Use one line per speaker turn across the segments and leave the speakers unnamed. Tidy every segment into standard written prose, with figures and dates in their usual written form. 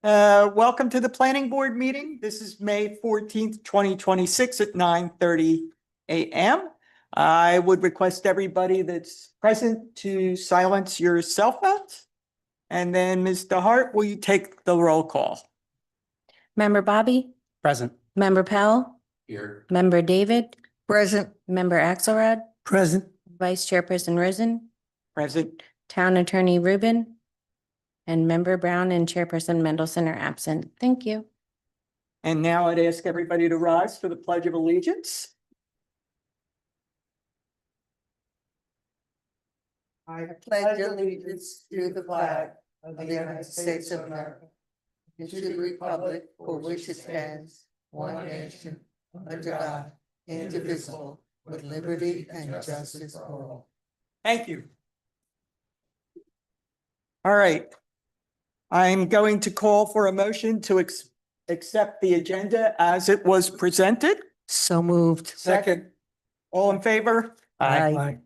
Welcome to the planning board meeting. This is May 14th, 2026 at 9:30 a.m. I would request everybody that's present to silence your cell phones. And then Mr. Hart, will you take the roll call?
Member Bobby,
Present.
Member Powell,
Here.
Member David,
Present.
Member Axelrod,
Present.
Vice Chairperson Rosen,
Present.
Town Attorney Rubin, and Member Brown and Chairperson Mendelson are absent. Thank you.
And now I'd ask everybody to rise for the Pledge of Allegiance.
I pledge allegiance to the flag of the United States of America and to the republic for which it stands, one nation, under God, indivisible, with liberty and justice for all.
Thank you. All right. I'm going to call for a motion to accept the agenda as it was presented.
So moved.
Second. All in favor?
Aye.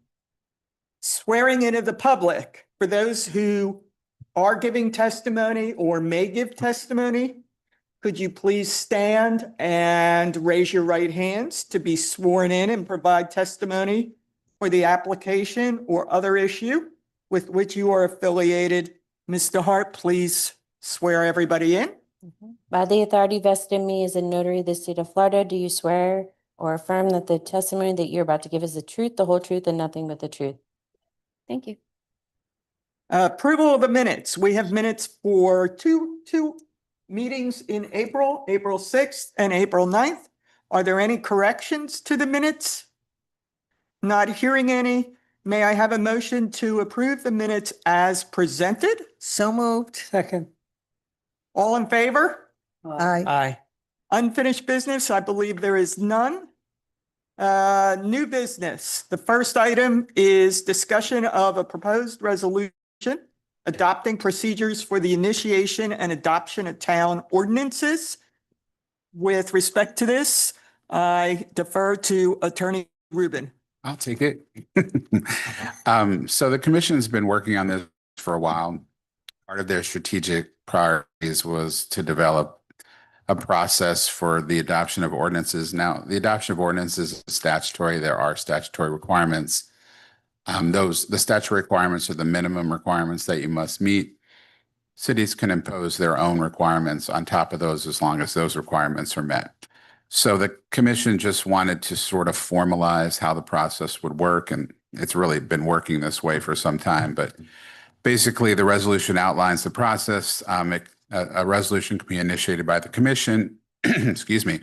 Swearing in of the public. For those who are giving testimony or may give testimony, could you please stand and raise your right hands to be sworn in and provide testimony for the application or other issue with which you are affiliated? Mr. Hart, please swear everybody in.
By the authority vested in me as a notary of the state of Florida, do you swear or affirm that the testimony that you're about to give is the truth, the whole truth, and nothing but the truth? Thank you.
Approval of the minutes. We have minutes for two meetings in April 6th and April 9th. Are there any corrections to the minutes? Not hearing any. May I have a motion to approve the minutes as presented?
So moved.
Second. All in favor?
Aye.
Aye. Unfinished business, I believe there is none. New business. The first item is discussion of a proposed resolution adopting procedures for the initiation and adoption of town ordinances. With respect to this, I defer to Attorney Rubin.
I'll take it. So the commission has been working on this for a while. Part of their strategic priorities was to develop a process for the adoption of ordinances. Now, the adoption of ordinances is statutory. There are statutory requirements. The statutory requirements are the minimum requirements that you must meet. Cities can impose their own requirements on top of those as long as those requirements are met. So the commission just wanted to sort of formalize how the process would work, and it's really been working this way for some time. But basically, the resolution outlines the process. A resolution can be initiated by the commission, excuse me,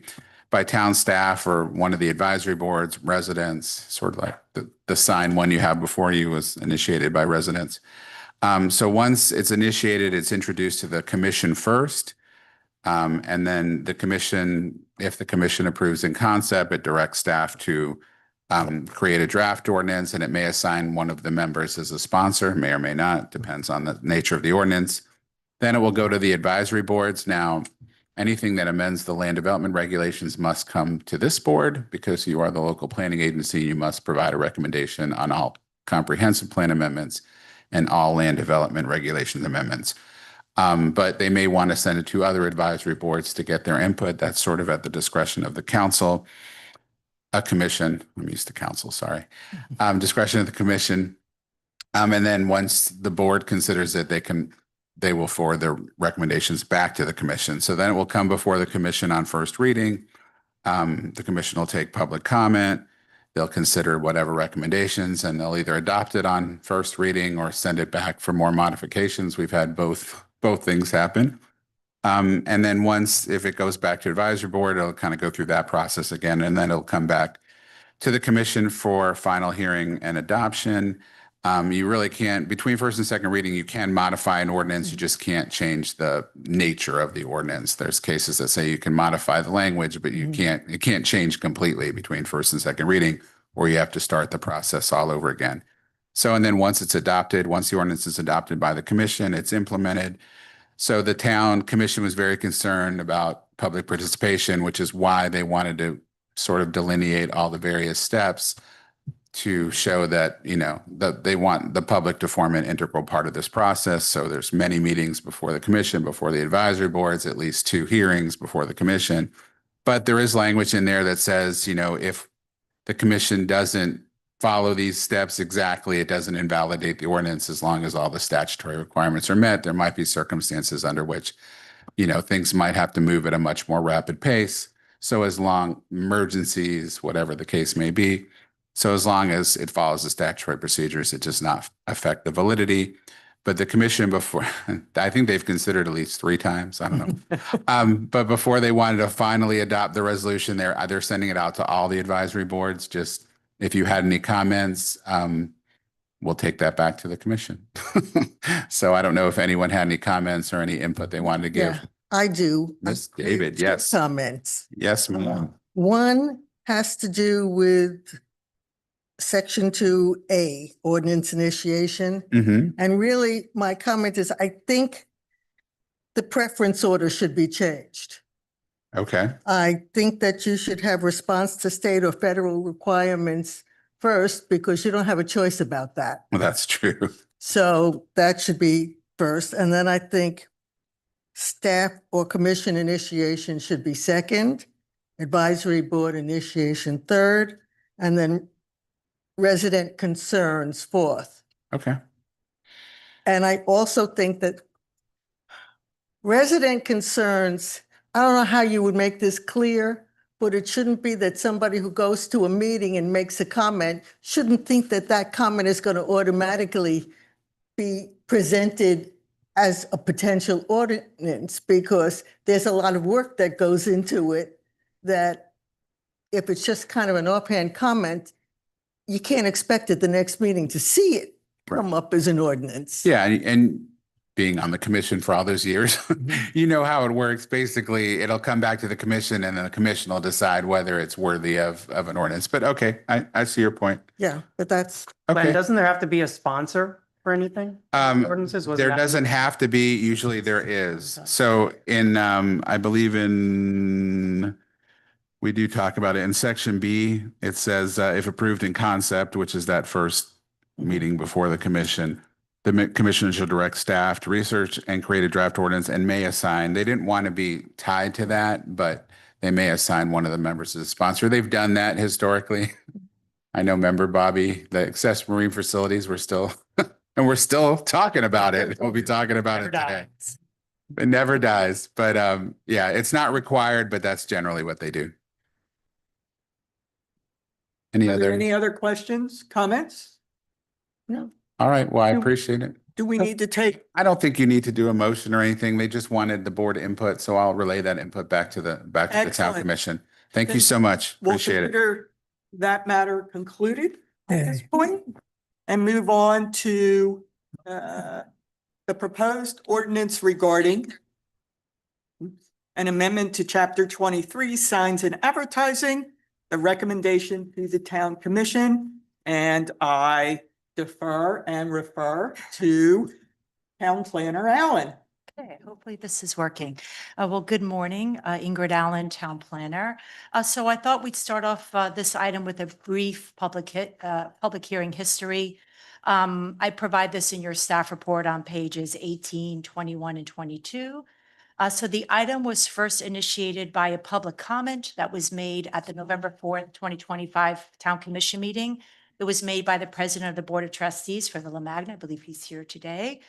by town staff or one of the advisory boards, residents, sort of like the signed one you have before you was initiated by residents. So once it's initiated, it's introduced to the commission first. And then the commission, if the commission approves in concept, it directs staff to create a draft ordinance, and it may assign one of the members as a sponsor, may or may not, depends on the nature of the ordinance. Then it will go to the advisory boards. Now, anything that amends the land development regulations must come to this board because you are the local planning agency. You must provide a recommendation on all comprehensive plan amendments and all land development regulations amendments. But they may want to send it to other advisory boards to get their input. That's sort of at the discretion of the council, a commission. I'm used to council, sorry. Discretion of the commission. And then once the board considers it, they will forward their recommendations back to the commission. So then it will come before the commission on first reading. The commission will take public comment. They'll consider whatever recommendations, and they'll either adopt it on first reading or send it back for more modifications. We've had both things happen. And then if it goes back to advisory board, it'll kind of go through that process again, and then it'll come back to the commission for final hearing and adoption. You really can't, between first and second reading, you can modify an ordinance. You just can't change the nature of the ordinance. There's cases that say you can modify the language, but it can't change completely between first and second reading, or you have to start the process all over again. So, and then once the ordinance is adopted by the commission, it's implemented. So the town commission was very concerned about public participation, which is why they wanted to sort of delineate all the various steps to show that, that they want the public to form an integral part of this process. So there's many meetings before the commission, before the advisory boards, at least 2 hearings before the commission. But there is language in there that says, if the commission doesn't follow these steps exactly, it doesn't invalidate the ordinance as long as all the statutory requirements are met. There might be circumstances under which, things might have to move at a much more rapid pace. So as long emergencies, whatever the case may be, so as long as it follows the statutory procedures, it does not affect the validity. But the commission before, I think they've considered at least 3 times, I don't know. But before they wanted to finally adopt the resolution, they're sending it out to all the advisory boards. Just if you had any comments, we'll take that back to the commission. So I don't know if anyone had any comments or any input they wanted to give.
Yeah, I do.
Ms. David,
Two
yes.
Comments.
Yes, ma'am.
One has to do with Section 2A, ordinance initiation.
Mm-hmm.
And really, my comment is, I think the preference order should be changed.
Okay.
I think that you should have response to state or federal requirements first, because you don't have a choice about that.
Well, that's true.
So that should be first. And then I think staff or commission initiation should be second, advisory board initiation third, and then resident concerns fourth.
Okay.
And I also think that resident concerns, I don't know how you would make this clear, but it shouldn't be that somebody who goes to a meeting and makes a comment shouldn't think that that comment is going to automatically be presented as a potential ordinance, because there's a lot of work that goes into it, that if it's just kind of an offhand comment, you can't expect at the next meeting to see it come up as an ordinance.
Yeah, and being on the commission for all those years, you know how it works. Basically, it'll come back to the commission and then the commission will decide whether it's worthy of an ordinance. But okay, I see your point.
Yeah, but that's,
Glenn,
Okay.
doesn't there have to be a sponsor for anything? Ordinances? Was
There
that-
doesn't have to be, usually there is. So in, I believe we do talk about it in section B, it says, if approved in concept, which is that first meeting before the commission, the commission shall direct staff to research and create a draft ordinance and may assign, they didn't want to be tied to that, but they may assign one of the members as a sponsor. They've done that historically. I know, member Bobby, the access marine facilities were still, and we're still talking about it. We'll be talking about it today. It never dies, but yeah, it's not required, but that's generally what they do. Any
Are there
other?
any other questions, comments?
no.
All right, well, I
No.
appreciate it.
Do we need to take,
I don't think you need to do a motion or anything. They just wanted the board input, so I'll relay that input back to the town
Excellent.
commission. Thank you
Then
so much.
we'll
Appreciate it.
consider that matter concluded at this point and move on to the proposed ordinance regarding an amendment to chapter 23, signs and advertising, the recommendation to the town commission, and I defer and refer to town planner Allen.
Okay, hopefully this is working. Well, good morning, Ingrid Allen, Town Planner. So I thought we'd start off this item with a brief public hearing history. I provide this in your staff report on pages 18, 21, and 22. So the item was first initiated by a public comment that was made at the November 4th, 2025 Town Commission meeting. It was made by the President of the Board of Trustees for the La Magna. I believe he's here today.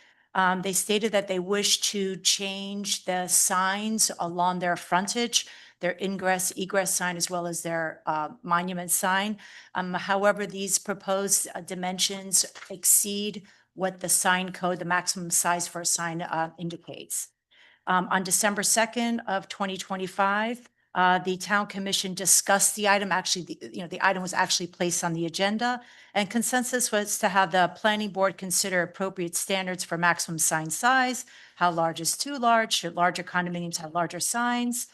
They stated that they wish to change the signs along their frontage, their ingress, egress sign, as well as their monument sign. However, these proposed dimensions exceed what the sign code, the maximum size for a sign indicates. On December 2nd of 2025, the town commission discussed the item. Actually, the item was actually placed on the agenda, and consensus was to have the planning board consider appropriate standards for maximum sign size. How large is too large? Should larger condominiums have larger signs?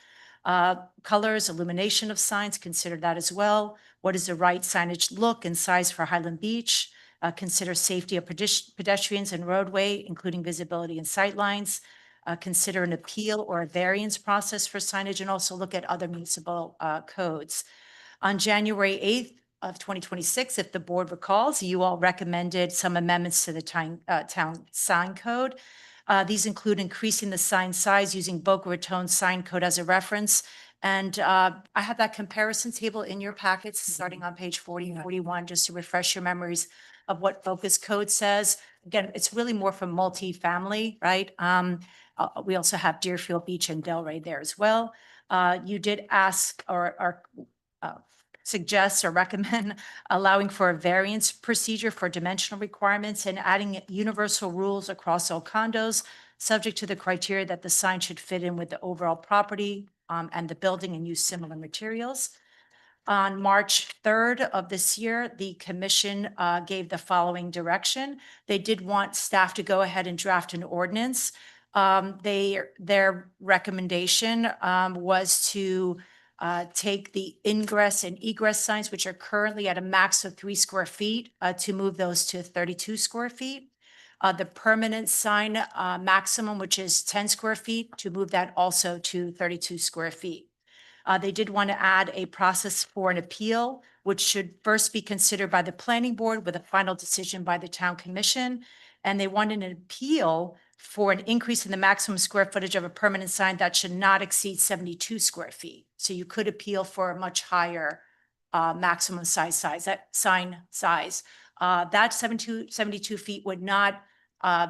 Colors, illumination of signs, consider that as well. What is the right signage look and size for Highland Beach? Consider safety of pedestrians and roadway, including visibility and sight lines. Consider an appeal or a variance process for signage, and also look at other municipal codes. On January 8th, of 2026, if the board recalls, you all recommended some amendments to the town sign code. These include increasing the sign size using Boca Raton sign code as a reference. And I have that comparison table in your packets, starting on page 40 and 41, just to refresh your memories of what Boca's code says. Again, it's really more for multifamily, right? We also have Deerfield Beach and Delray there as well. You did ask or suggest or recommend allowing for a variance procedure for dimensional requirements and adding universal rules across all condos, subject to the criteria that the sign should fit in with the overall property and the building and use similar materials. On March 3rd of this year, the commission gave the following direction. They did want staff to go ahead and draft an ordinance. Their recommendation was to take the ingress and egress signs, which are currently at a max of 3 square feet, to move those to 32 square feet. The permanent sign maximum, which is 10 square feet, to move that also to 32 square feet. They did want to add a process for an appeal, which should first be considered by the planning board with a final decision by the town commission. And they wanted an appeal for an increase in the maximum square footage of a permanent sign that should not exceed 72 square feet. So you could appeal for a much higher maximum sign size. That 72 feet would not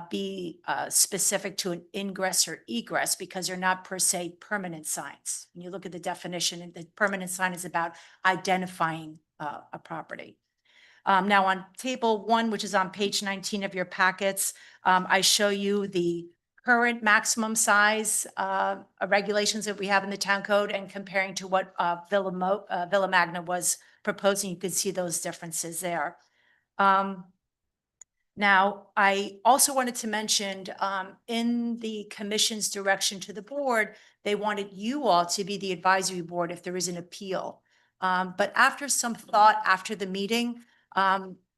be specific to an ingress or egress because they're not per se permanent signs. When you look at the definition, the permanent sign is about identifying a property. Now on table 1, which is on page 19 of your packets, I show you the current maximum size regulations that we have in the town code and comparing to what Villa Magna was proposing. You can see those differences there. Now, I also wanted to mention in the commission's direction to the board, they wanted you all to be the advisory board if there is an appeal. But after some thought after the meeting,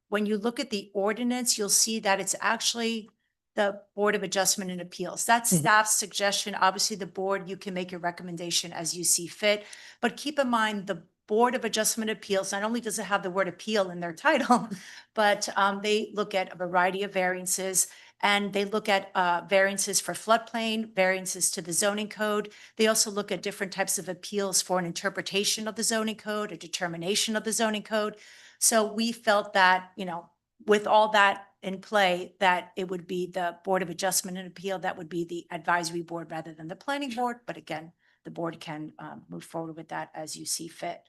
when you look at the ordinance, you'll see that it's actually the Board of Adjustment and Appeals. That's staff's suggestion. Obviously, the board, you can make your recommendation as you see fit. But keep in mind, the Board of Adjustment Appeals, not only does it have the word appeal in their title, but they look at a variety of variances, and they look at variances for floodplain, variances to the zoning code. They also look at different types of appeals for an interpretation of the zoning code, a determination of the zoning code. So we felt that, you know, with all that in play, that it would be the Board of Adjustment and Appeal, that would be the advisory board rather than the planning board. But again, the board can move forward with that as you see fit.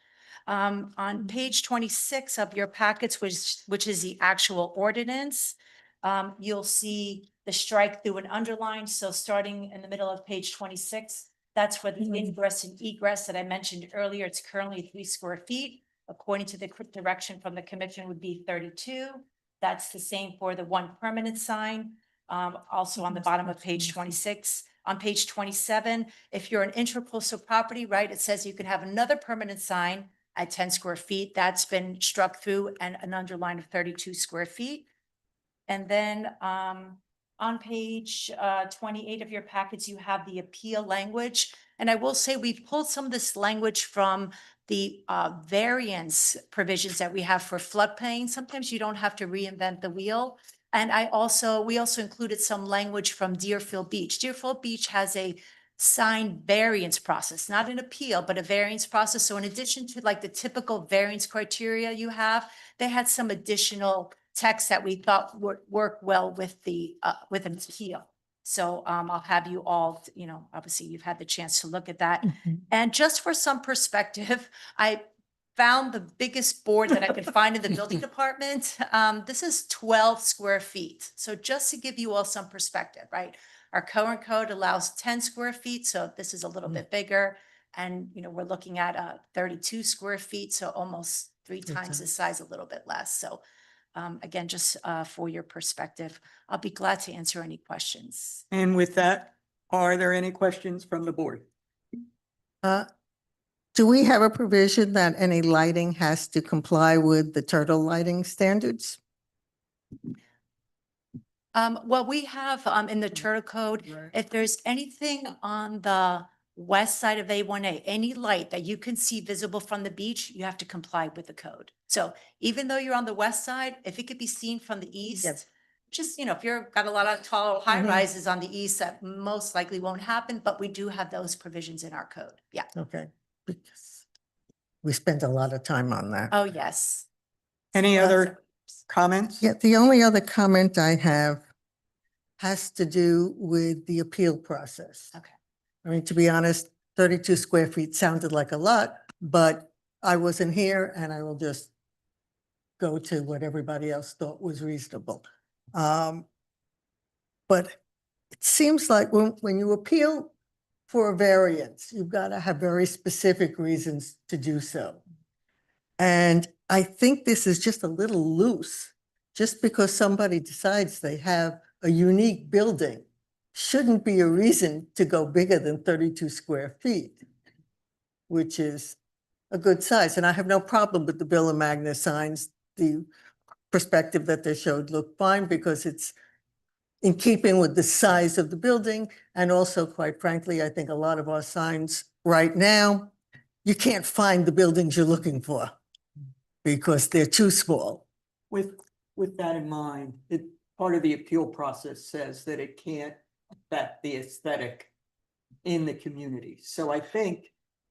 On page 26 of your packets, which is the actual ordinance, you'll see the strike through and underline. So starting in the middle of page 26, that's for the ingress and egress that I mentioned earlier. It's currently 3 square feet. According to the direction from the commission would be 32. That's the same for the one permanent sign. Also on the bottom of page 26. On page 27, if you're an interpostal property, right, it says you can have another permanent sign at 10 square feet. That's been struck through and an underline of 32 square feet. And then on page 28 of your packets, you have the appeal language. And I will say we've pulled some of this language from the variance provisions that we have for floodplain. Sometimes you don't have to reinvent the wheel. And we also included some language from Deerfield Beach. Deerfield Beach has a sign variance process, not an appeal, but a variance process. So in addition to like the typical variance criteria you have, they had some additional text that we thought would work well with the with an appeal. So I'll have you all, you know, obviously you've had the chance to look at that. And just for some perspective, I found the biggest board that I could find in the building department. This is 12 square feet. So just to give you all some perspective, right? Our current code allows 10 square feet. So this is a little bit bigger. And, you know, we're looking at 32 square feet. So almost 3 times the size, a little bit less. So again, just for your perspective, I'll be glad to answer any questions.
And with that, are there any questions from the board?
Do we have a provision that any lighting has to comply with the turtle lighting standards?
Well, we have in the turtle code, if there's anything on the west side of A1A, any light that you can see visible from the beach, you have to comply with the code. So even though you're on the west side, if it could be seen from the east, just, if you're got a lot of tall high rises on the east, that most likely won't happen, but we do have those provisions in our code. Yeah.
Okay. Because we spent a lot of time on that.
Oh, yes.
Any
Lots
other
of-
comments?
Yeah, the only other comment I have has to do with the appeal process.
Okay.
I mean, to be honest, 32 square feet sounded like a lot, but I wasn't here and I will just go to what everybody else thought was reasonable. But it seems like when you appeal for a variance, you've got to have very specific reasons to do so. And I think this is just a little loose. Just because somebody decides they have a unique building shouldn't be a reason to go bigger than 32 square feet, which is a good size. And I have no problem with the Bill and Magna signs. The perspective that they showed looked fine because it's in keeping with the size of the building. And also, quite frankly, I think a lot of our signs right now, you can't find the buildings you're looking for because they're too small.
With that in mind, part of the appeal process says that it can't affect the aesthetic in the community. So I think,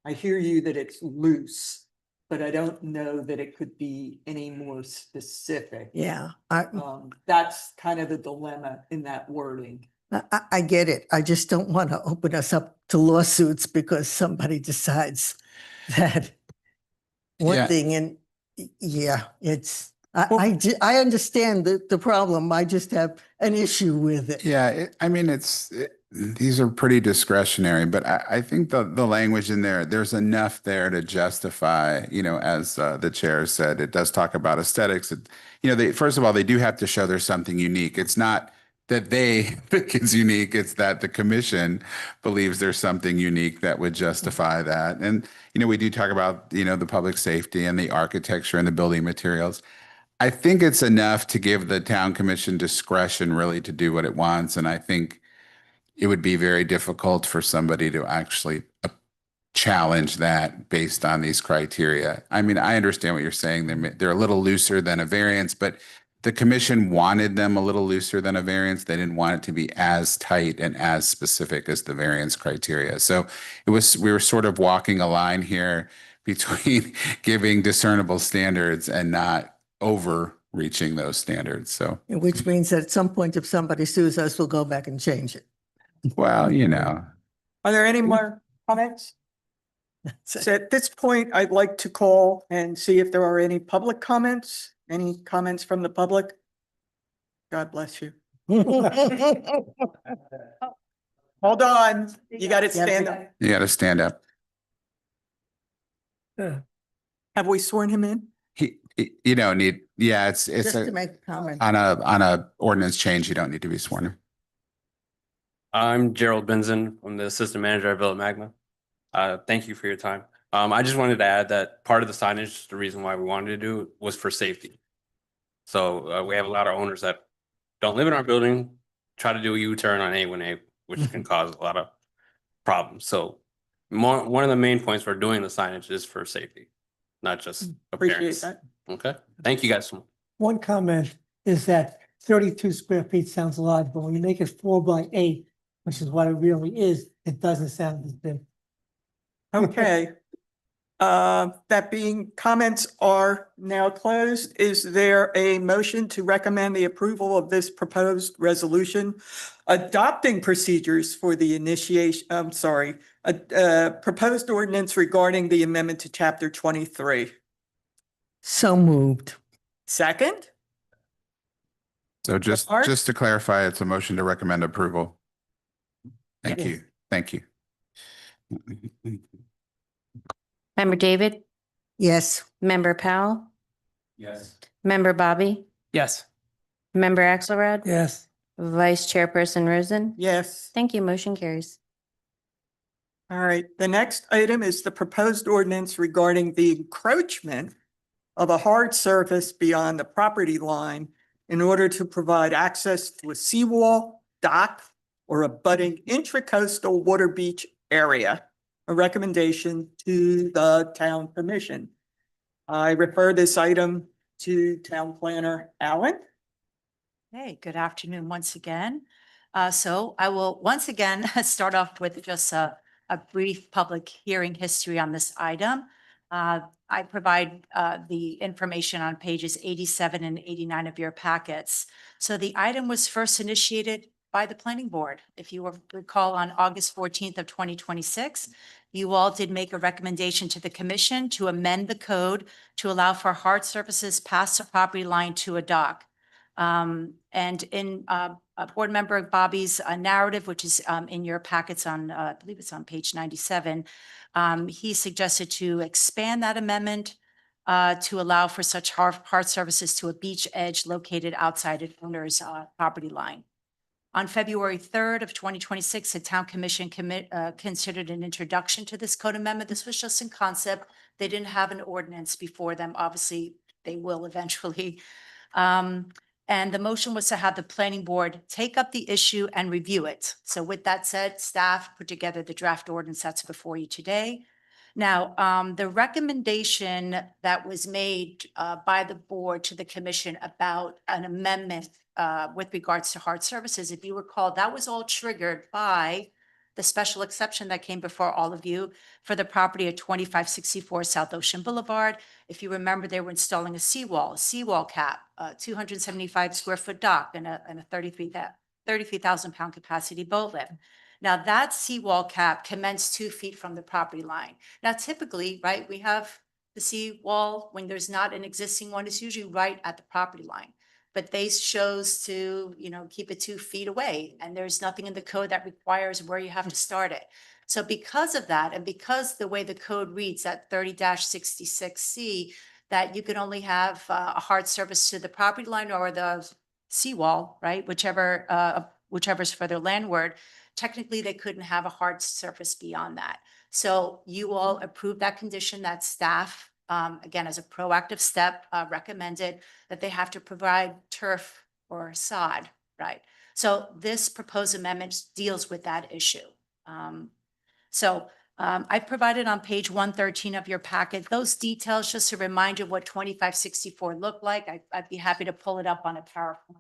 I hear you that it's loose, but I don't know that it could be any more specific.
Yeah,
That's kind of the dilemma in that wording.
I get it. I just don't want to open us up to lawsuits because somebody decides that one
Yeah.
thing and yeah, it's, I understand the problem. I just have an issue with it.
Yeah, I mean, these are pretty discretionary, but I think the language in there, there's enough there to justify, as the chair said, it does talk about aesthetics. First of all, they do have to show there's something unique. It's not that they think it's unique, it's that the commission believes there's something unique that would justify that. And, we do talk about, the public safety and the architecture and the building materials. I think it's enough to give the town commission discretion really to do what it wants. And I think it would be very difficult for somebody to actually challenge that based on these criteria. I mean, I understand what you're saying. They're a little looser than a variance, but the commission wanted them a little looser than a variance. They didn't want it to be as tight and as specific as the variance criteria. So we were sort of walking a line here between giving discernible standards and not overreaching those standards. So,
Which means that at some point, if somebody sues us, we'll go back and change it.
well,
Are there any more comments? So at this point, I'd like to call and see if there are any public comments. Any comments from the public? God bless you. Hold on, you got to stand up.
you got to stand up.
Have we sworn him in?
You don't need, yeah, it's
Just to make a comment.
on a ordinance change, you don't need to be sworn in.
I'm Gerald Benson. I'm the assistant manager at Villa Magna. Thank you for your time. I just wanted to add that part of the signage, the reason why we wanted to do it was for safety. So we have a lot of owners that don't live in our building, try to do a U-turn on A1A, which can cause a lot of problems. So one of the main points for doing the signage is for safety, not just
Appreciate
appearance.
that.
Okay, thank you guys so much.
One comment is that 32 square feet sounds a lot, but when you make it 4 by 8, which is what it really is, it doesn't sound as big.
Okay. That being, comments are now closed. Is there a motion to recommend the approval of this proposed resolution adopting procedures for the initiation, proposed ordinance regarding the amendment to chapter 23?
So moved.
Second?
So just
Art?
to clarify, it's a motion to recommend approval. Thank
Yes.
you. Thank you.
Member David,
Yes.
Member Powell,
Yes.
Member Bobby,
Yes.
Member Axelrod,
Yes,
Vice Chairperson Rosen.
Yes.
Thank you. Motion carries.
All right. The next item is the proposed ordinance regarding the encroachment of a hard surface beyond the property line in order to provide access to a seawall, dock, or abutting intracoastal water beach area. a recommendation to the town commission. I refer this item to Town Planner Allen.
Hey, good afternoon once again. So I will once again start off with just a brief public hearing history on this item. I provide the information on pages 87 and 89 of your packets. So the item was first initiated by the planning board. If you will recall, on August 14th of 2026, you all did make a recommendation to the commission to amend the code to allow for hard surfaces past the property line to a dock. And in Board Member Bobby's narrative, which is in your packets on, I believe it's on page 97, he suggested to expand that amendment to allow for such hard surfaces to a beach edge located outside of owner's property line. On February 3rd of 2026, the Town Commission considered an introduction to this code amendment. This was just in concept. They didn't have an ordinance before them. Obviously, they will eventually. And the motion was to have the planning board take up the issue and review it. So with that said, staff put together the draft ordinance that's before you today. Now, the recommendation that was made by the board to the commission about an amendment with regards to hard services, if you recall, that was all triggered by the special exception that came before all of you for the property at 2564 South Ocean Boulevard. If you remember, they were installing a seawall cap, a 275 square foot dock and a 33,000 pound capacity boat lift. Now that seawall cap commenced 2 feet from the property line. Now typically, right, we have the seawall when there's not an existing one, it's usually right at the property line. But they chose to, keep it 2 feet away, and there's nothing in the code that requires where you have to start it. So because of that, and because the way the code reads at 30-66C, that you can only have a hard surface to the property line or the seawall, right? Whichever's further landward, technically they couldn't have a hard surface beyond that. So you all approved that condition, that staff, again, as a proactive step, recommended that they have to provide turf or sod, right? So this proposed amendment deals with that issue. I provided on page 113 of your packet, those details, just to remind you of what 2564 looked like. I'd be happy to pull it up on a PowerPoint.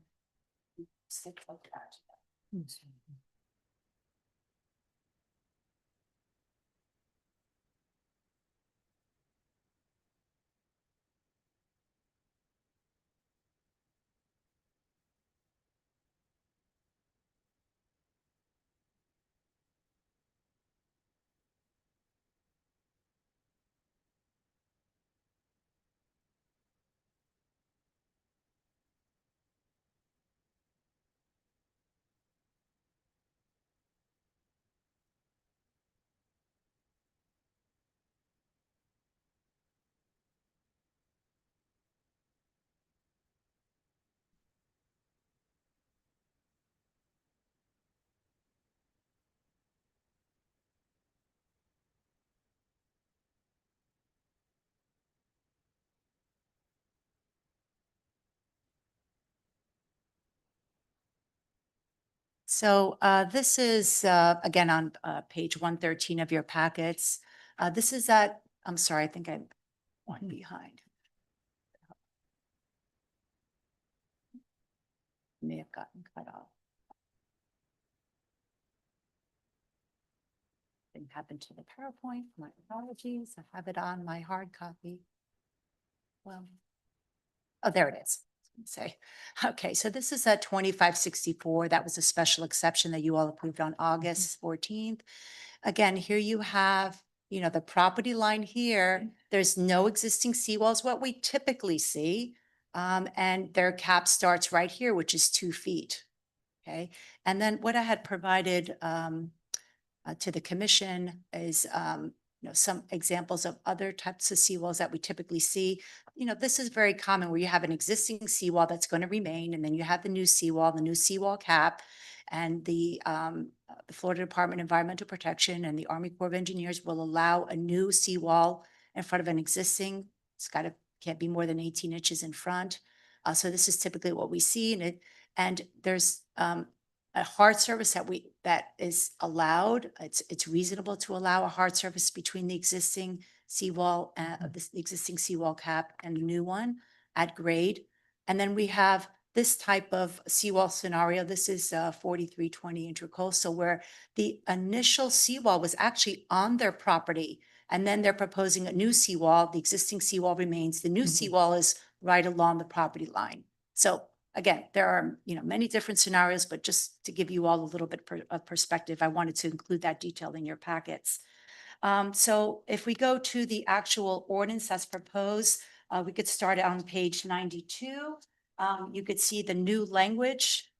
So this is, again, on page 113 of your packets. This is I'm sorry, I think I'm one behind. May have gotten cut off. Didn't happen to the PowerPoint. My apologies. I have it on my hard copy. Well, oh, there it is. Say, okay, so this is at 2564. That was a special exception that you all approved on August 14th. Again, here you have, the property line here. There's no existing seawalls, what we typically see. And their cap starts right here, which is 2 feet. Okay, and then what I had provided to the commission is some examples of other types of seawalls that we typically see. This is very common where you have an existing seawall that's going to remain, and then you have the new seawall cap, and the Florida Department of Environmental Protection and the Army Corps of Engineers will allow a new seawall in front of an existing. Can't be more than 18 inches in front. So this is typically what we see, and there's a hard surface that is allowed. It's reasonable to allow a hard surface between the existing seawall, the existing seawall cap and the new one at grade. And then we have this type of seawall scenario. This is 4320 intercoastal, where the initial seawall was actually on their property. And then they're proposing a new seawall. The existing seawall remains. The new seawall is right along the property line. So again, there are, many different scenarios, but just to give you all a little bit of perspective, I wanted to include that detail in your packets. So if we go to the actual ordinance as proposed, we could start on page 92. You could see the new language.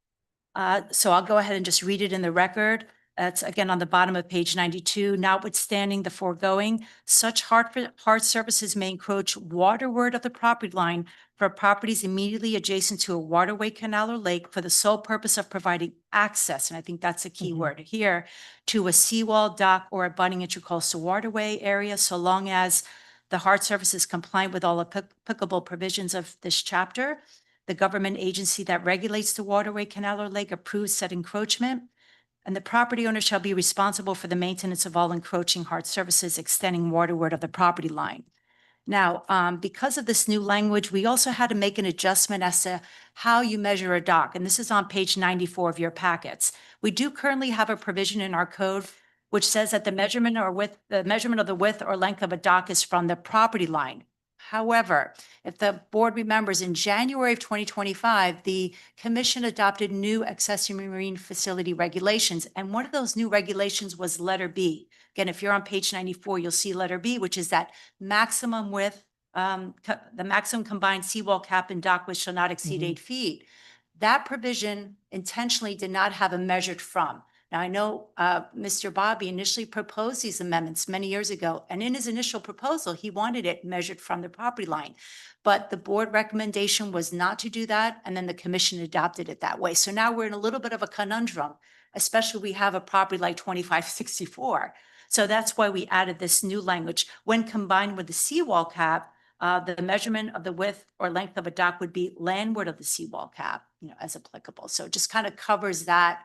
So I'll go ahead and just read it in the record. That's again on the bottom of page 92. Notwithstanding the foregoing, such hard surfaces may encroach waterward of the property line for properties immediately adjacent to a waterway, canal, or lake for the sole purpose of providing access, and I think that's a key word here, to a seawall, dock, or abutting intercoastal waterway area, so long as the hard surface is compliant with all applicable provisions of this chapter. The government agency that regulates the waterway, canal, or lake approves said encroachment, and the property owner shall be responsible for the maintenance of all encroaching hard surfaces extending waterward of the property line. Now, because of this new language, we also had to make an adjustment as to how you measure a dock, and this is on page 94 of your packets. We do currently have a provision in our code which says that the measurement of the width or length of a dock is from the property line. However, if the board remembers, in January of 2025, the commission adopted new accessory marine facility regulations. And one of those new regulations was letter B. Again, if you're on page 94, you'll see letter B, which is that maximum width, the maximum combined seawall cap and dock width shall not exceed 8 feet. That provision intentionally did not have a measured from. Now, I know Mr. Bobby initially proposed these amendments many years ago, and in his initial proposal, he wanted it measured from the property line. But the board recommendation was not to do that, and then the commission adopted it that way. So now we're in a little bit of a conundrum, especially we have a property like 2564. So that's why we added this new language. When combined with the seawall cap, the measurement of the width or length of a dock would be landward of the seawall cap, as applicable. So it just kind of covers that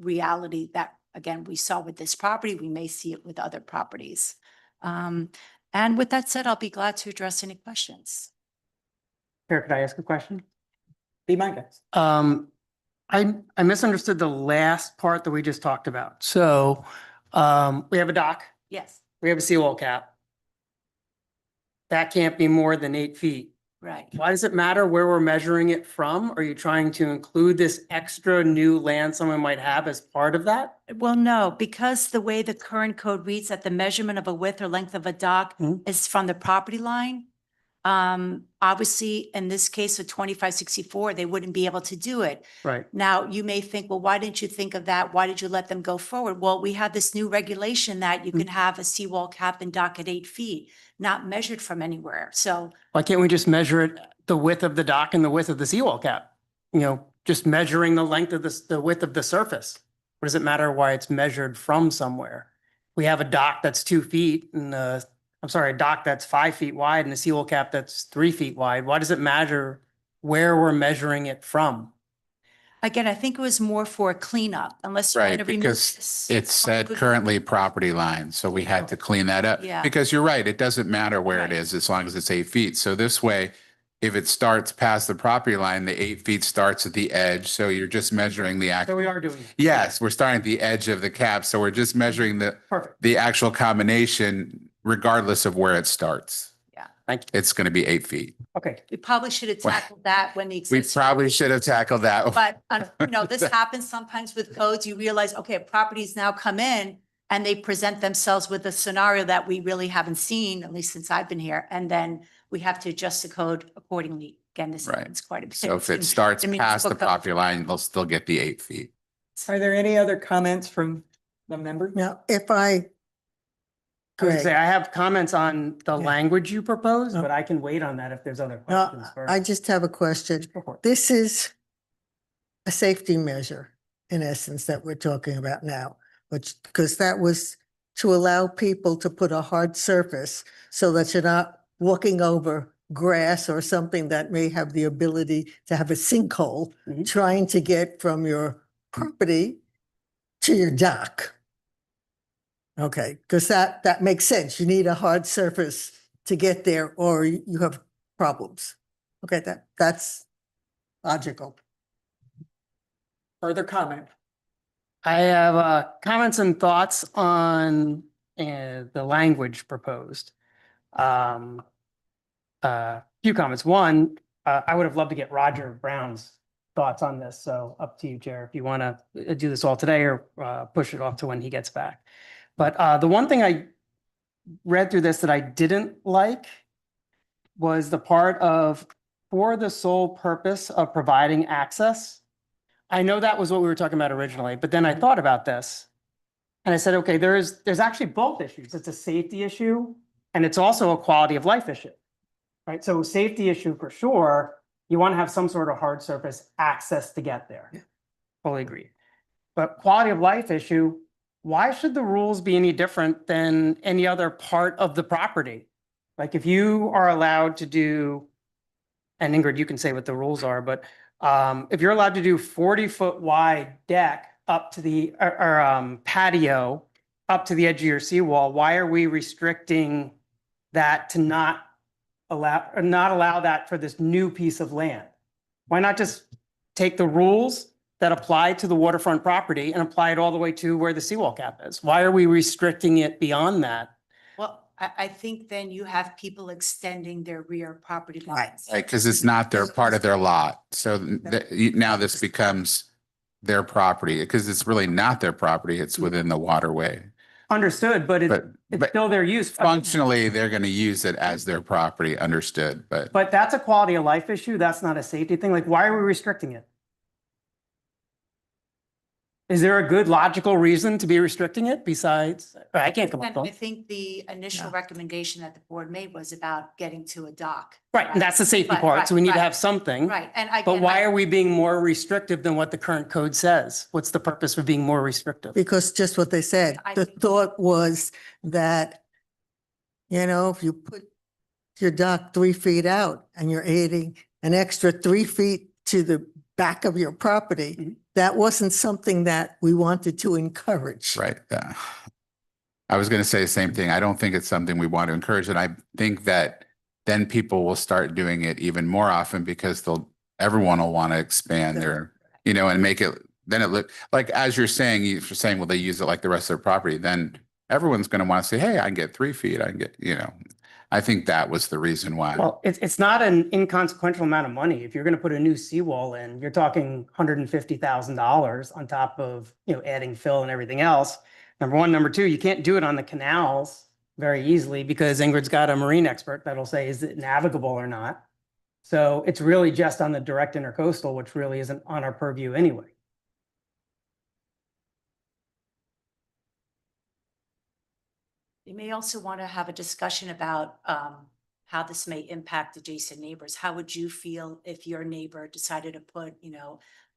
reality that, again, we saw with this property. We may see it with other properties. And with that said, I'll be glad to address any questions.
Chair, could I ask a question?
Be my guest.
I misunderstood the last part that we just talked about. So we have a dock,
Yes,
we have a seawall cap. That can't be more than 8 feet.
right.
Why does it matter where we're measuring it from? Are you trying to include this extra new land someone might have as part of that?
Well, no, because the way the current code reads that the measurement of a width or length of a dock is from the property line. Obviously, in this case of 2564, they wouldn't be able to do it.
Right.
Now, you may think, well, why didn't you think of that? Why did you let them go forward? Well, we have this new regulation that you can have a seawall cap and dock at 8 feet, not measured from anywhere. So
Why can't we just measure it, the width of the dock and the width of the seawall cap? Just measuring the length of the width of the surface. What does it matter why it's measured from somewhere? We have a dock that's 2 feet and a dock that's 5 feet wide and a seawall cap that's 3 feet wide. Why does it matter where we're measuring it from?
again, I think it was more for a cleanup, unless you want
Right,
to remove
because
this.
it said currently property line, so we had to clean that up.
Yeah.
Because you're right, it doesn't matter where it
Right.
is as long as it's 8 feet. So this way, if it starts past the property line, the 8 feet starts at the edge, so you're just measuring the
So
actual.
we are doing.
Yes, we're starting at the edge of the cap, so we're just measuring
Perfect.
the actual combination regardless of where it starts.
Thank you.
It's going to be 8 feet.
Okay.
We probably should have
Well,
tackled that when the.
We
existing-
probably should have tackled that.
But, this happens sometimes with codes. You realize, okay, properties now come in and they present themselves with a scenario that we really haven't seen, at least since I've been here. And then we have to adjust the code accordingly. Again, this
Right.
happens quite a bit.
So if
in
it starts
the
past the
municipal code.
property line, they'll still get the 8 feet.
Are there any other comments from the members?
Now, if I,
I was gonna
Greg,
say, I have comments on the
Yeah.
language you proposed,
No.
but I can wait on that if there's other
no,
questions
I
first.
just have a question.
Go for it.
This is a safety measure, in essence, that we're talking about now, because that was to allow people to put a hard surface so that you're not walking over grass or something that may have the ability to have a sinkhole,
Mhm.
trying to get from your property to your dock. Okay, because that makes sense. You need a hard surface to get there or you have problems. Okay, that's logical.
Further comment?
I have comments and thoughts on the language proposed. Few comments. One, I would have loved to get Roger Brown's thoughts on this. So up to you, Jer, if you want to do this all today or push it off to when he gets back. But the one thing I read through this that I didn't like was the part of for the sole purpose of providing access. I know that was what we were talking about originally, but then I thought about this and I said, okay, there's actually both issues. It's a safety issue and it's also a quality of life issue, right? So safety issue for sure, you want to have some sort of hard surface access to get there. Fully agree. But quality of life issue, why should the rules be any different than any other part of the property? Like if you are allowed to do, and Ingrid, you can say what the rules are, but if you're allowed to do 40-foot wide deck up to the patio up to the edge of your seawall, why are we restricting that to not allow that for this new piece of land? Why not just take the rules that apply to the waterfront property and apply it all the way to where the seawall cap is? Why are we restricting it beyond that?
Well, I think then you have people extending their rear property lines.
Right, because it's not their part of their lot. So now this becomes their property because it's really not their property. It's within the waterway.
Understood, but it's
But
still their use.
functionally, they're going to use it as their property, understood, but
But that's a quality of life issue. That's not a safety thing. Like, why are we restricting it? Is there a good logical reason to be restricting it besides, I can't come up
And
with
I
one.
think the initial recommendation that the board made was about getting to a dock.
Right, and that's the safety
Right,
part. So we need to
right,
have something.
Right, and
But
again,
why are we being more restrictive than what the current code says? What's the purpose of being more restrictive?
Because just what they said,
I
the
think-
thought was that, if you put your dock 3 feet out and you're adding an extra 3 feet to the back of your property,
Mhm.
that wasn't something that we wanted to encourage.
right. Yeah. I was going to say the same thing. I don't think it's something we want to encourage. And I think that then people will start doing it even more often because everyone will want to expand their, and make it, then it look like, as you're saying, well, they use it like the rest of their property, then everyone's going to want to say, hey, I can get 3 feet. I can get, I think that was the reason why.
Well, it's not an inconsequential amount of money. If you're going to put a new seawall in, you're talking $150,000 on top of, adding fill and everything else. Number one. Number two, you can't do it on the canals very easily because Ingrid's got a marine expert that'll say, is it navigable or not? So it's really just on the direct intercoastal, which really isn't on our purview anyway.
you may also want to have a discussion about how this may impact adjacent neighbors. How would you feel if your neighbor decided to put,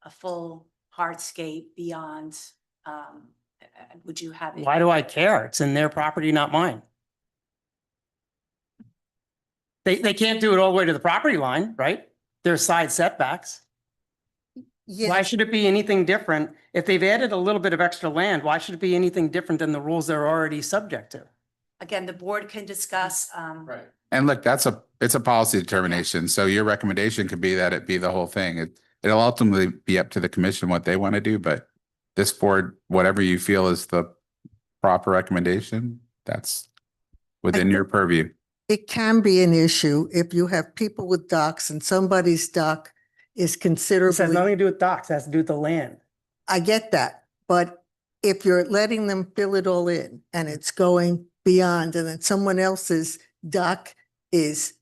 a full hardscape beyond, would you have? it-
Why do I care? It's in their property, not mine. They can't do it all the way to the property line, right? There's side setbacks. Why should it be anything different? If they've added a little bit of extra land, why should it be anything different than the rules they're already subject to?
Again, the board can discuss.
Right. And look, it's a policy determination. So your recommendation could be that it be the whole thing. It'll ultimately be up to the commission what they want to do, but this board, whatever you feel is the proper recommendation, that's within your purview.
It can be an issue if you have people with docks and somebody's dock is
This has
considerably,
nothing to do with docks, it has to do with the land.
I get that. But if you're letting them fill it all in and it's going beyond and then someone else's dock is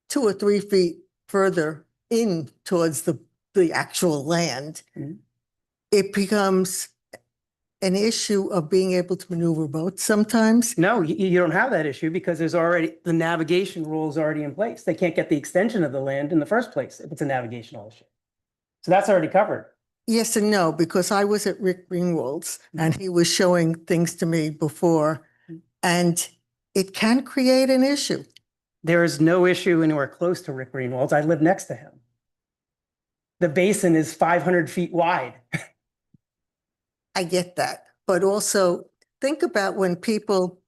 2 or 3 feet further in towards the actual land,
Mhm.
it becomes an issue of being able to maneuver boats sometimes.
No, you don't have that issue because there's already, the navigation rule is already in place. They can't get the extension of the land in the first place if it's a navigational issue. So that's already covered.
Yes and no, because I was at Rick Greenwald's and he was showing things to me before, and it can create an issue.
There is no issue anywhere close to Rick Greenwald's. I live next to him. The basin is 500 feet wide.
I get that, but also think about when people,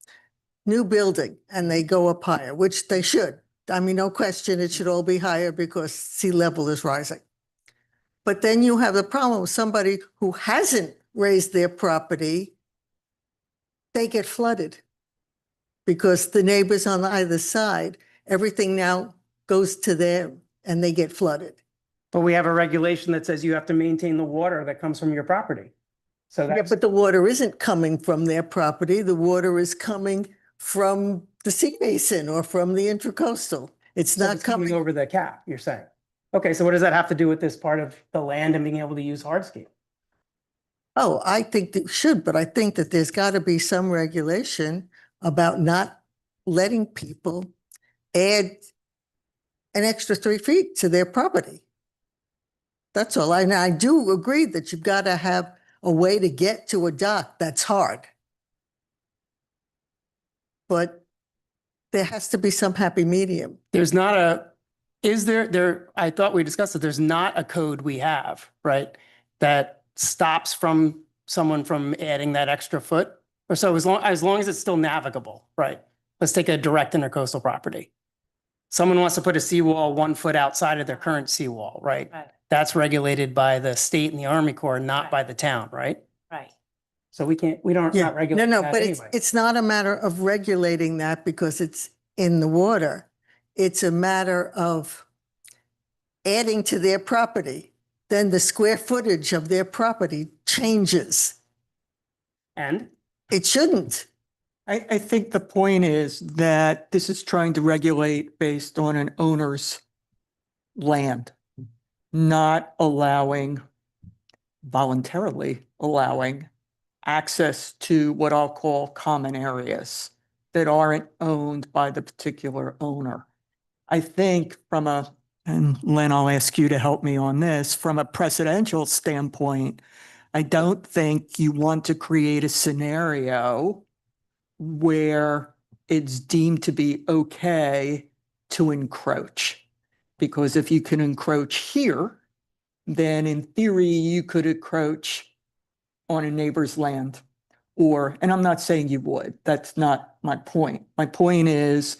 new building, and they go up higher, which they should. I mean, no question, it should all be higher because sea level is rising. But then you have the problem with somebody who hasn't raised their property, they get flooded. Because the neighbors on either side, everything now goes to them and they get flooded.
But we have a regulation that says you have to maintain the water that comes from your property. So
Yeah,
that's,
but the water isn't coming from their property. The water is coming from the sea basin or from the intracoastal. It's
so
not
it's coming
coming.
over the cap, you're saying. Okay, so what does that have to do with this part of the land and being able to use hardscape?
Oh, I think that should, but I think that there's got to be some regulation about not letting people add an extra 3 feet to their property. That's all. And I do agree that you've got to have a way to get to a dock that's hard. But there has to be some happy medium.
There's not a, is there, I thought we discussed that there's not a code we have, right? That stops from someone from adding that extra foot or so, as long as it's still navigable, right? Let's take a direct intercoastal property. Someone wants to put a seawall 1 foot outside of their current seawall, right?
Right,
That's regulated by the state and the Army Corps, not by the town, right?
right.
So we can't, we don't,
Yeah,
not
no,
regulate
no,
that
but
anyway.
it's not a matter of regulating that because it's in the water. It's a matter of adding to their property. Then the square footage of their property changes.
And
It shouldn't.
I think the point is that this is trying to regulate based on an owner's land, not voluntarily allowing access to what I'll call common areas that aren't owned by the particular owner. I think and Len, I'll ask you to help me on this, from a precedential standpoint, I don't think you want to create a scenario where it's deemed to be okay to encroach. Because if you can encroach here, then in theory, you could encroach on a neighbor's land. And I'm not saying you would, that's not my point. My point is,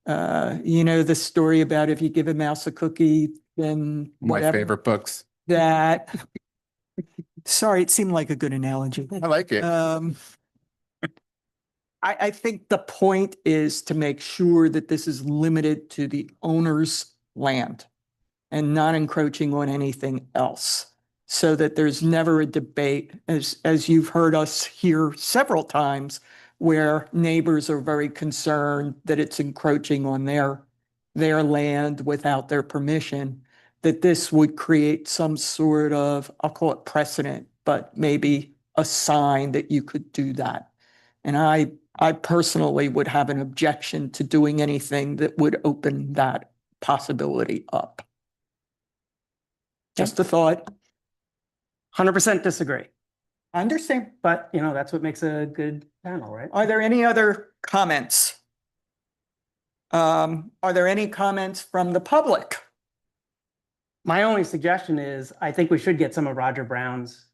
the story about if you give a mouse a cookie, then
My
whatever.
favorite books.
Sorry, it seemed like a good analogy.
I like it.
I think the point is to make sure that this is limited to the owner's land and not encroaching on anything else. So that there's never a debate, as you've heard us hear several times, where neighbors are very concerned that it's encroaching on their land without their permission, that this would create some sort of, I'll call it precedent, but maybe a sign that you could do that. And I personally would have an objection to doing anything that would open that possibility up. Just a thought.
100% disagree,
I understand.
but that's what makes a good panel, right?
Are there any other comments? Are there any comments from the public?
My only suggestion is, I think we should get some of Roger Brown's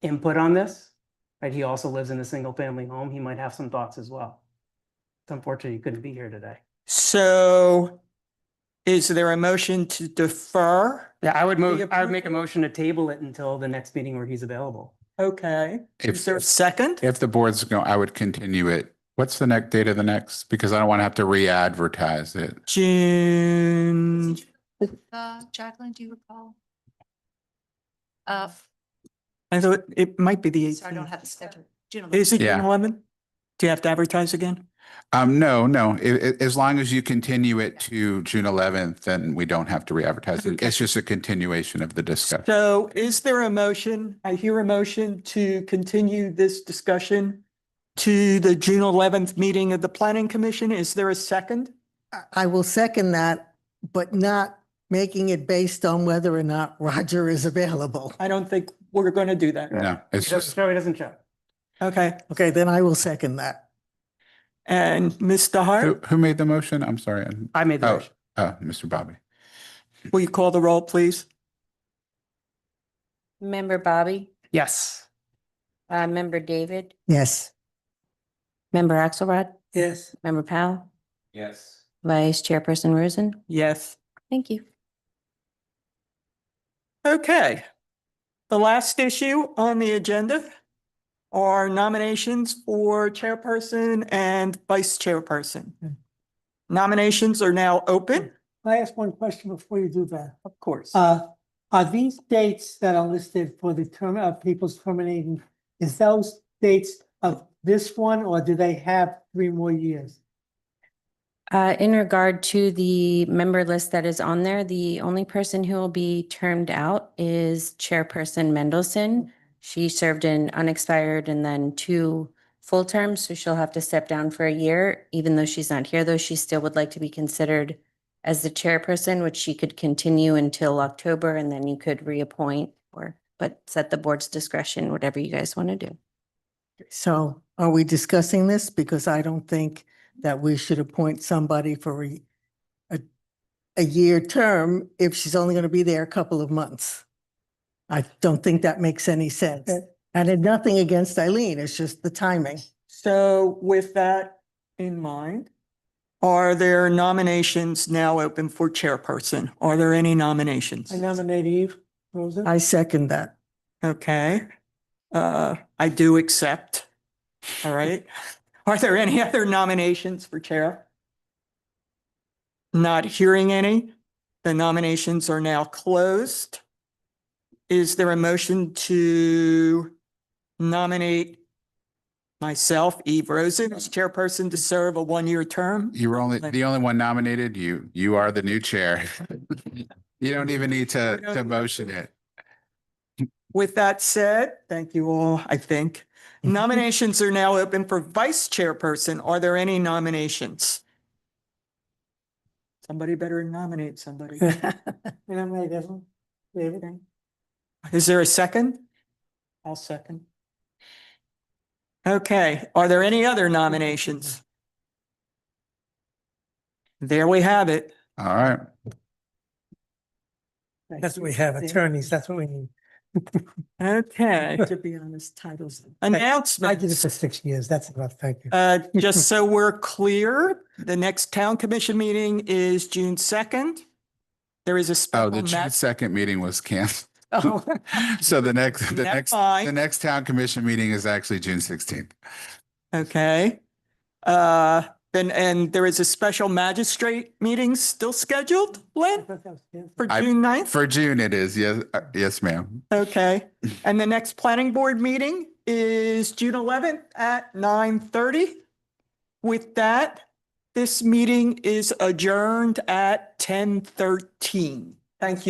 input on this. Right, he also lives in a single family home. He might have some thoughts as well. It's unfortunate he couldn't be here today.
So is there a motion to defer?
Yeah, I would make a
approval?
motion to table it until the next meeting where he's available.
Okay.
If-
Is there a second?
If the board's going, I would continue it. What's the next date of the next? Because I don't want to have to re-advertise it.
June,
Jacqueline, do you recall?
I thought it might be the
Sorry, I don't
18th.
have the schedule. June
Is it June
Yeah.
11th? Do you have to advertise again?
No. As long as you continue it to June 11th, then we don't have to re-advertise it.
Okay.
It's just a continuation of the discussion.
So is there a motion? I hear a motion to continue this discussion to the June 11th meeting of the Planning Commission. Is there a second?
I will second that, but not making it based on whether or not Roger is available.
I don't think we're going to do that.
No, it's just,
He doesn't show.
Okay.
Okay, then I will second that.
And Mr. Hart,
who made the motion? I'm sorry.
I made the
Oh,
motion.
Mr. Bobby.
will you call the roll, please?
Member Bobby,
Yes.
Member David,
Yes.
Member Axelrod,
Yes.
Member Powell,
Yes.
Vice Chairperson Rosen.
Yes.
Thank you.
Okay. The last issue on the agenda are nominations for chairperson and vice chairperson. Nominations are now open.
Can I ask one question before you do that?
Of course.
Are these dates that are listed for the term of people's terminating, is those dates of this one, or do they have 3 more years?
In regard to the member list that is on there, the only person who will be termed out is Chairperson Mendelson. She served in unexpired and then 2 full terms, so she'll have to step down for a year. Even though she's not here, though, she still would like to be considered as the chairperson, which she could continue until October, and then you could reappoint but it's at the board's discretion, whatever you guys want to do.
So are we discussing this? Because I don't think that we should appoint somebody for a year term if she's only going to be there a couple of months. I don't think that makes any sense. And it's nothing against Eileen, it's just the timing.
So with that in mind, are there nominations now open for chairperson? Are there any nominations?
I nominate Eve Rosen.
I second that.
Okay. I do accept. All right. Are there any other nominations for chair? Not hearing any. The nominations are now closed. Is there a motion to nominate myself, Eve Rosen, as chairperson to serve a 1-year term?
You were the only one nominated. You are the new chair. You don't even need to motion it.
With that said, thank you all, I think. Nominations are now open for vice chairperson. Are there any nominations? Somebody better nominate somebody.
Nominate Evelyn. David.
Is there a second? I'll second. Okay, are there any other nominations? There we have it.
All right.
That's what we have, attorneys, that's what we need.
Okay,
To be honest, titles.
I did it
announcements.
for 6 years, that's enough, thank you.
Just so we're clear, the next town commission meeting is June 2nd. There is a
Oh,
special
the June
match.
2nd meeting was canceled.
Oh,
So the
That's fine.
next town commission meeting is actually June 16th.
okay. And there is a special magistrate meeting still scheduled, Lynn, for
I-
June 9th?
For June it is. Yes, yes, ma'am.
Okay, and the next planning board meeting is June 11th at 9:30. With that, this meeting is adjourned at 10:13. Thank you.